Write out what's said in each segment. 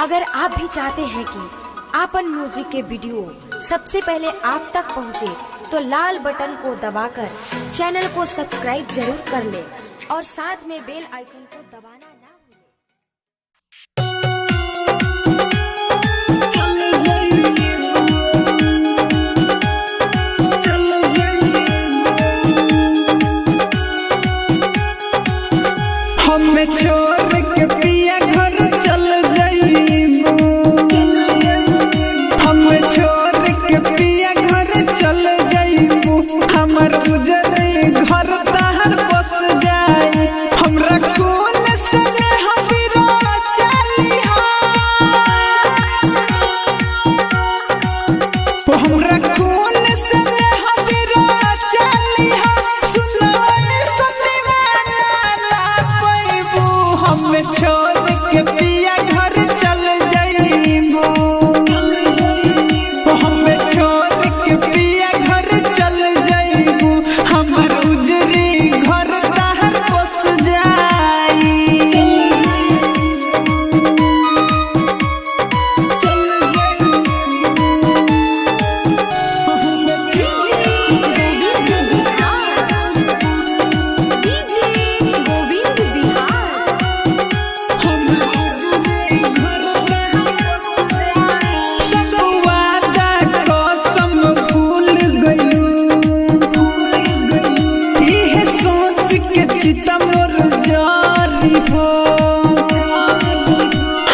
अगर आप भी चाहते हैं कि आपन म्यूजिक के वीडियो सबसे पहले आप तक पहुंचे, तो लाल बटन को दबाकर चैनल को सब्सक्राइब जरूर कर ले और साथ में बेल आइकन को दबाना ना भूलें। हमें छोड़ के पिया घर चल जाइबू, हमें छोड़ के पिया घर चल जाइबू। हमर उजरे घर तहर बस जाई, हमरा कौन सने हदिरा चलिहा, हमरा कौन सने हदिरा चलिहा। सुनाए सतीवाना ना पैबू, हमें छोड़ के पिया घर चल जाइबू, हमें छोड़ के पिया घर चल जाइबू। हमर उजरी घर तहर बस जाई। मोर जारी हो,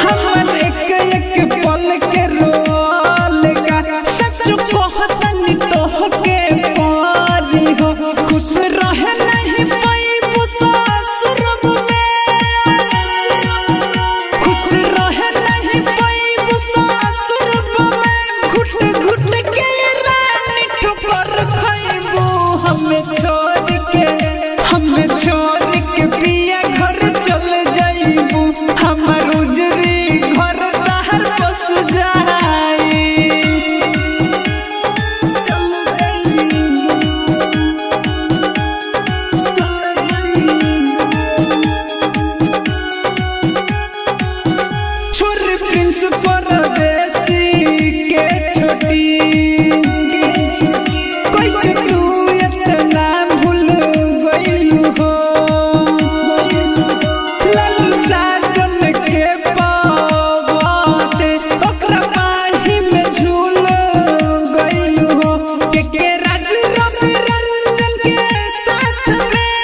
हमर एक एक पल के रोल का सच कहतनी तोहके पारी हो। खुश रह नहीं पैबू ससुर में, खुश रह नहीं पैबू ससुर में। घुट घुट के रानी ठोकर खइबू, हमें छोड़ के, हमें छोड़ के पिया घर चल जाइबू। हमर उजरी घर तहर बस जाई। चल जाइबू, चल जाइबू। छोरी प्रिंस परदेसी के छोटी, कैसे तू इतना भूल गइलू हो। लालू साजन के पावते ओकरा बाही में झूल गइलू हो। के राज रवि रंजन के साथ में,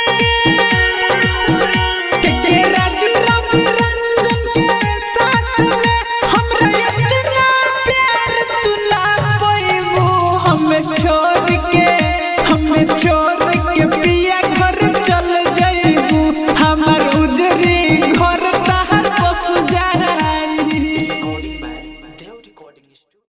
के राज रवि रंजन के साथ में। हमरा इतना प्यार तू ना पैबू, हमें छोड़ के, हमें छोड़ के पिया घर चल